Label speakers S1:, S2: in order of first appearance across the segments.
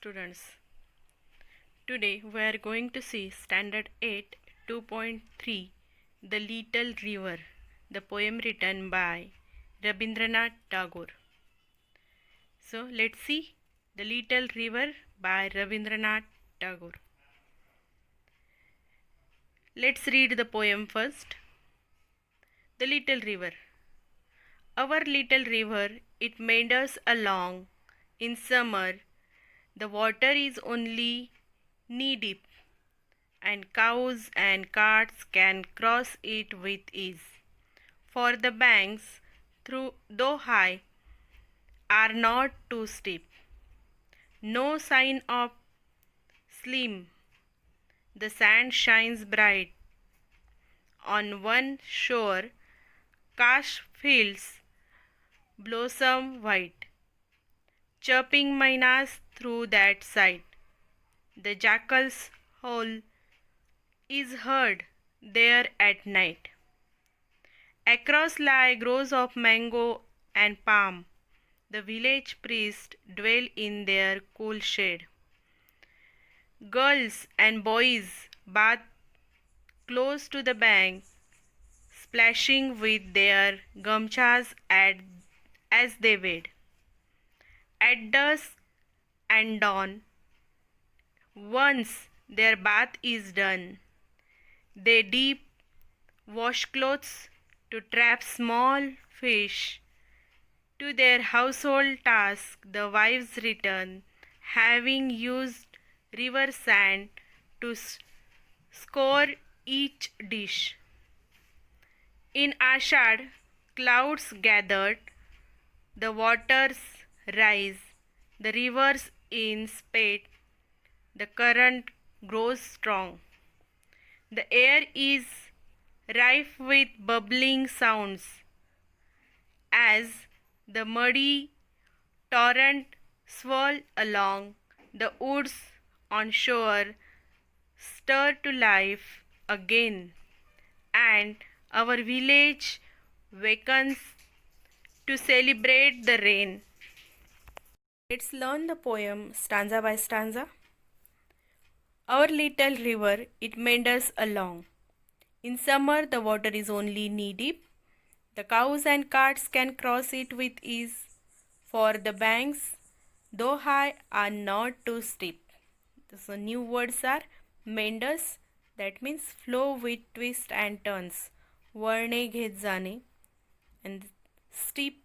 S1: students. Today we are going to see Standard 8 2.3 The Little River, the poem written by Rabindranath Tagore. So let's see The Little River by Rabindranath Tagore. Let's read the poem first. The Little River. Our little river, it meanders along. In summer, the water is only knee-deep, and cows and carts can cross it with ease. For the banks, though high, are not too steep. No sign of slim. The sand shines bright. On one shore, cash fields blossom white. Chirping mynas through that side. The jackal's howl is heard there at night. Across lie groves of mango and palm. The village priests dwell in their cool shade. Girls and boys bathe close to the bank, splashing with their gamchas as they wade. At dusk and dawn, once their bath is done, they dip washcloths to trap small fish. To their household task the wives return, having used river sand to score each dish. In Ashad, clouds gathered, the waters rise, the rivers in spate, the current grows strong. The air is rife with bubbling sounds as the muddy torrent swirl along. The woods on shore stir to life again, and our village wakens to celebrate the rain. Let's learn the poem stanza by stanza. Our little river, it meanders along. In summer, the water is only knee-deep. The cows and carts can cross it with ease, for the banks, though high, are not too steep. So new words are meanders, that means flow with twists and turns. वळणे घेत जाणे. And steep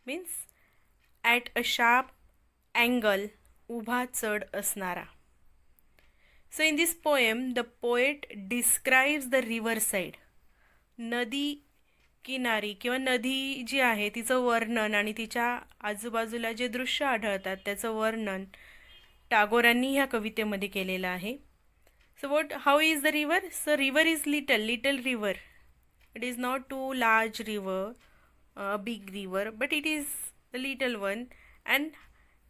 S1: means at a sharp angle, उभा चढ असणारा. So in this poem, the poet describes the river side. नदी किनारी किंवा नदी जी आहे तिचं वर्णन आणि तिच्या आजूबाजूला जे दृश्य आढळतात त्याचं वर्णन टागोरांनी ह्या कवितेमध्ये केलेलं आहे. So what, how is the river? So river is little river. It is not too large river, a big river, but it is the little one, and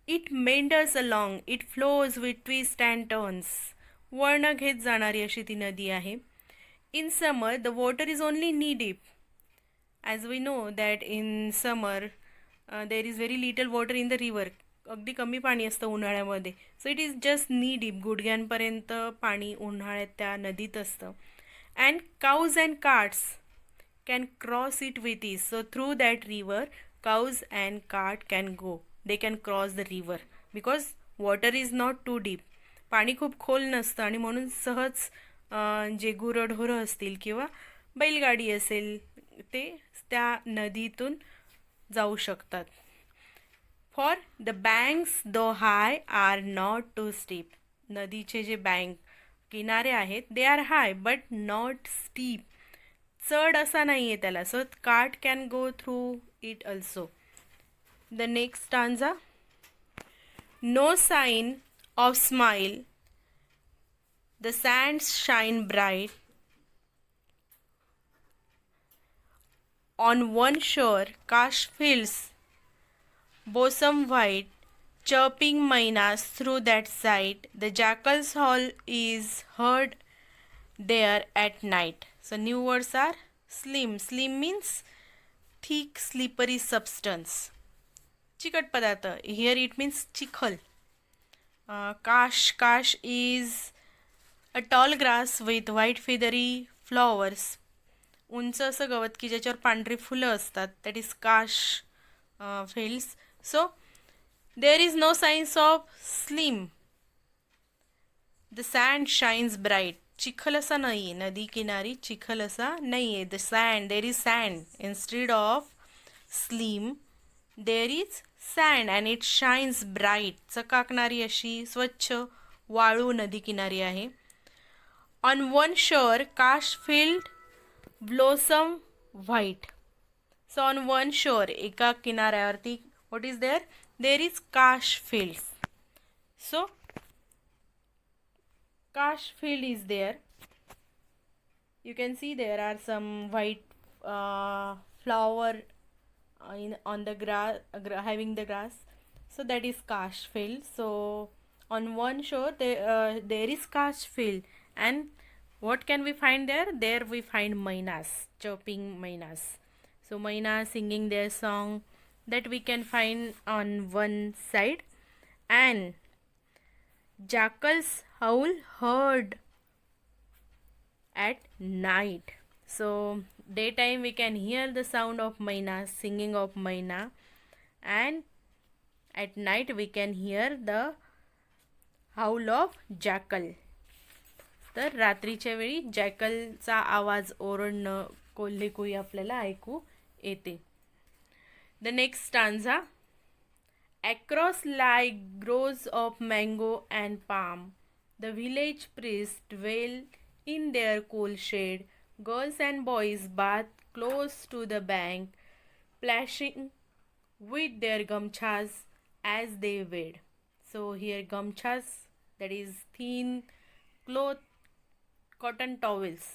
S1: it meanders along. It flows with twists and turns. वळण घेत जाणारी अशी ती नदी आहे. In summer, the water is only knee deep. As we know that in summer, there is very little water in the river. अगदी कमी पाणी असतं उन्हाळ्यामध्ये. So it is just knee deep, गुडघ्यांपर्यंत पाणी उन्हाळ्यात त्या नदीत असतं. And cows and carts can cross it with ease. So through that river cows and cart can go. They can cross the river because water is not too deep. पाणी खूप खोल नसतं आणि म्हणून सहज जे गुरंढोरं असतील किंवा बैलगाडी असेल ते त्या नदीतून जाऊ शकतात. For the banks though high are not too steep. नदीचे जे बँक किनारे आहेत they are high but not steep. चढ असा नाही आहे त्याला. So cart can go through it also. The next stanza. No sign of स्माइल. The sands shine bright. On one shore kash fields bosom white, chirping mynas through that side. The jackal's howl is heard there at night. So new words are slim. Slim means thick, slippery substance. चिकट पदार्थ. Here it means चिखल. Kash is a tall grass with white feathery flowers. उंच असं गवत की ज्याच्यावर पांढरी फुलं असतात. दॅट इज काश fields. So there is no signs of slim. The sand shines bright. चिखल असा नाही आहे, नदी किनारी चिखल असा नाही आहे. The sand, there is sand instead of slime. There is sand and it shines bright. चकाकणारी अशी स्वच्छ वाळू नदी किनारी आहे. On one shore kash field blossom white. So on one shore, एका किनाऱ्यावरती what is there? There is kash fields. So Kash field is there. You can see there are some white flower on the grass, having the grass. So that is Kash field. So on one shore there is Kash field, and what can we find there? There we find Mainas, chirping Mainas. So Mainas singing their song, that we can find on one side, and jackals howl heard at night. So daytime we can hear the sound of maina, singing of maina, and at night we can hear the howl of jackal. तर रात्रीच्या वेळी जॅकलचा आवाज, ओरडणं, कोल्हेकुई आपल्याला ऐकू येते. The next stanza. Across lie groves of mango and palm. The village priests dwell in their cool shade. Girls and boys bath close to the bank, splashing with their gamchas as they wade. So here gamchas, that is thin cloth cotton towels.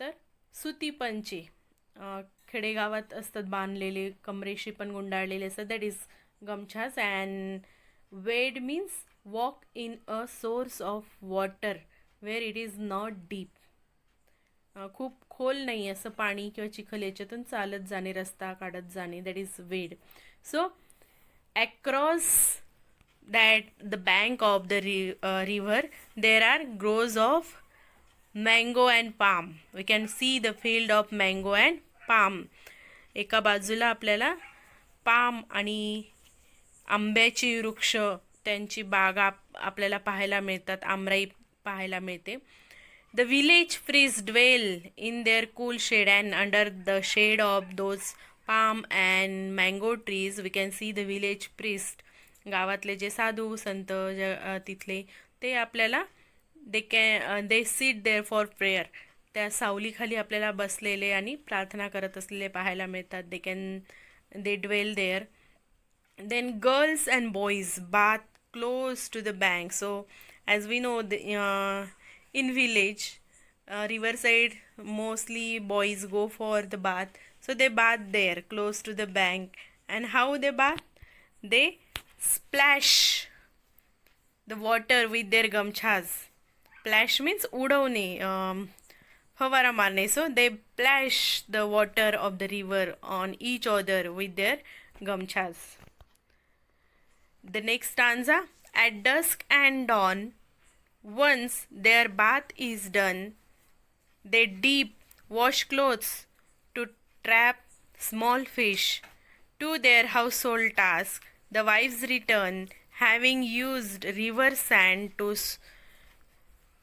S1: तर सुती पंचे खेडेगावात असतात बांधलेले, कमरेशी पण गुंडाळलेले असतात. That is gamchas. And wade means walk in a source of water where it is not deep. खूप खोल नाही असं पाणी किंवा चिखल याच्यातून चालत जाणे, रस्ता काढत जाणे, that is wade. So across that the bank of the river there are groves of mango and palm. We can see the field of mango and palm. एका बाजूला आपल्याला पाम आणि आंब्याची वृक्ष, त्यांची बागा आपल्याला पाहायला मिळतात, आमराई पाहायला मिळते. The village freeze dwell in their cool shade, and under the shade of those palm and mango trees we can see the village priest. गावातले जे साधू संत तिथले, ते आपल्याला they seat there for prayer. त्या सावलीखाली आपल्याला बसलेले आणि प्रार्थना करत असलेले पाहायला मिळतात. They dwell there. Then girls and boys bath close to the bank. So as we know, in village, riverside, mostly boys go for the bath. So they bath there close to the bank. And how they bath? They splash the water with their gamchas. Splash means udavne, फवारा मारणे. So they splash the water of the river on each other with their gamchas. The next stanza. At dusk and dawn, once their bath is done, they dip washcloths to trap small fish. To their household task, the wives return, having used river sand to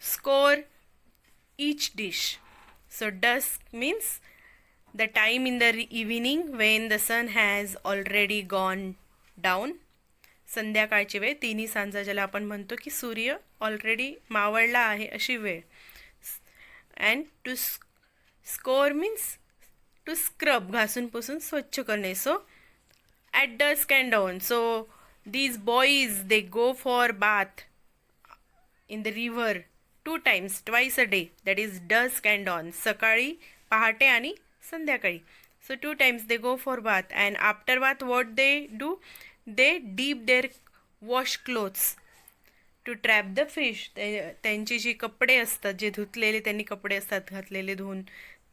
S1: score each dish. So dusk means the time in the evening when the sun has already gone down. संध्याकाळची वेळ, तिन्ही सांजा ज्याला आपण म्हणतो की सूर्य already मावळला आहे अशी वेळ. And to scour means to scrub, घासून पुसून स्वच्छ करणे. So at dusk and dawn, so these boys they go for bath in the river 2 times, twice a day. That is dusk and dawn. सकाळी, पहाटे आणि संध्याकाळी. So 2 times they go for bath. And after bath what they do? They dip their wash clothes to trap the fish. त्यांची जी कपडे असतात, जे धुतलेले त्यांनी कपडे असतात घातलेले धुवून,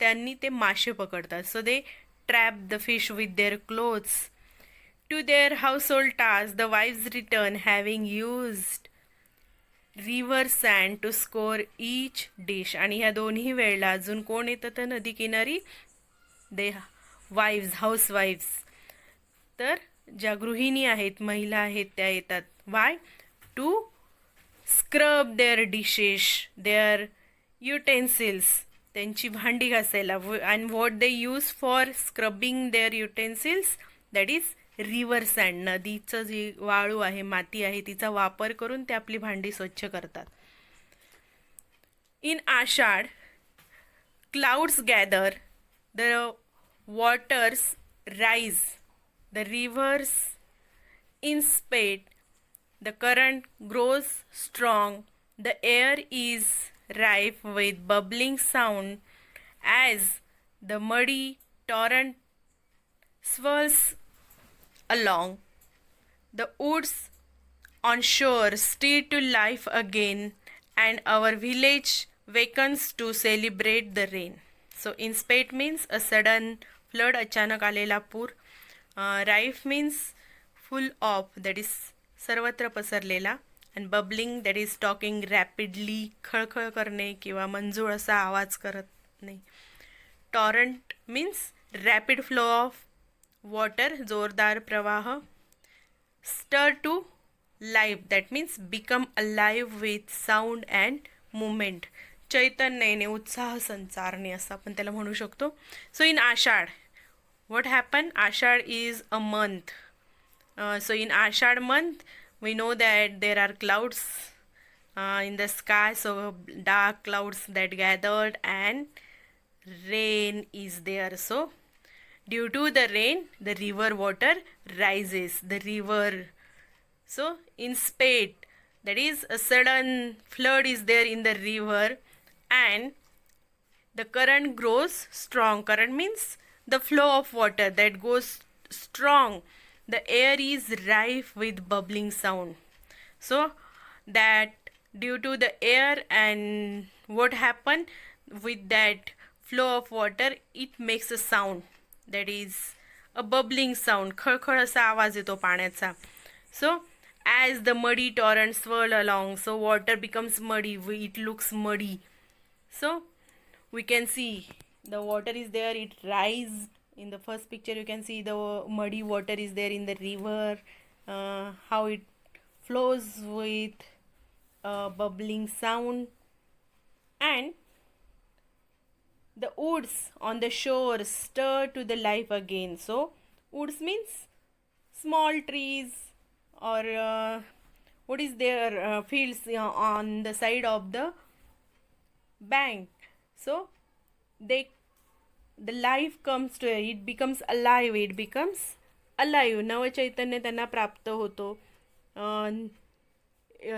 S1: त्यांनी ते मासे पकडतात. So they trap the fish with their clothes. To their household task the wives return, having used river sand to scour each dish. आणि ह्या दोन्ही वेळेला अजून कोण येतं तर नदी किनारी? The wives, house wives. तर ज्या गृहिणी आहेत, महिला आहेत, त्या येतात. Why? To scrub their dishes, their utensils, त्यांची भांडी घासायला. And what they use for scrubbing their utensils, that is river sand. नदीचं जी वाळू आहे, माती आहे, तिचा वापर करून ते आपली भांडी स्वच्छ करतात. इन Ashadh, clouds gather, the waters rise, the rivers inspate, the current grows strong, the air is rife with bubbling sound as the muddy torrent swirls along. The woods on shore stir to life again, and our village wakens to celebrate the rain. So, inspate means a sudden flood, अचानक आलेला पूर. Rife means full of, that is सर्वत्र पसरलेला. and bubbling, that is talking rapidly, खळखळ करणे किंवा मंजूळ असा आवाज करत नाही. Torrent means rapid flow of water, जोरदार प्रवाह. Stir to life, that means become alive with sound and movement. चैतन्याने, उत्साह संचारणे असं आपण त्याला म्हणू शकतो. सो इन Ashadh, what happened? Ashad is a month. So in Ashad month, we know that there are clouds in the sky, so dark clouds that gathered, and rain is there. So due to the rain, the river water rises. The river, so in spate, that is a sudden flood is there in the river, and the current grows strong. Current means the flow of water that goes strong. The air is rife with bubbling sound. So that due to the air and what happened with that flow of water, it makes a sound, that is a bubbling sound. खळखळ असा आवाज येतो पाण्याचा. So as the muddy torrent swirl along, so water becomes muddy, it looks muddy. So we can see the water is there, it rise. In the first picture you can see the muddy water is there in the river, how it flows with a bubbling sound. And the woods on the shore stir to the life again. So woods means small trees, or what is there, fields on the side of the bank. So they, the life comes to it, becomes alive, it becomes alive. Navchaitanya त्यांना प्राप्त होतो.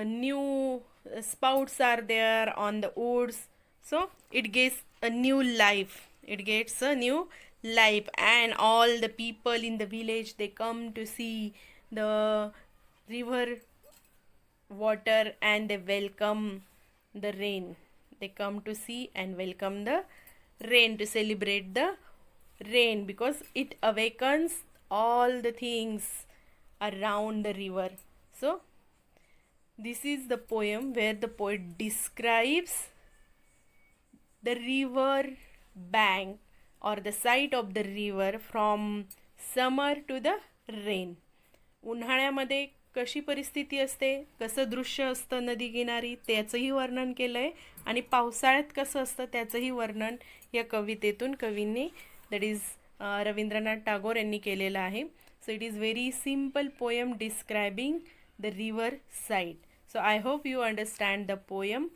S1: New spouts are there on the woods, so it gets a new life, it gets a new life. And all the people in the village, they come to see the river water, and they welcome the rain. They come to see and welcome the rain, to celebrate the rain, because it awakens all the things around the river. So this is the poem where the poet describes the river bank, or the site of the river, from summer to the rain. उन्हाळ्यामध्ये कशी परिस्थिती असते, कसं दृश्य असतं नदी किनारी, त्याचंही वर्णन केलं आहे. आणि पावसाळ्यात कसं असतं त्याचंही वर्णन या कवितेतून कवींनी, दॅट इज रवींद्रनाथ टागोर यांनी केलेलं आहे. सो it is very simple poem describing the river side. So I hope you understand the poem.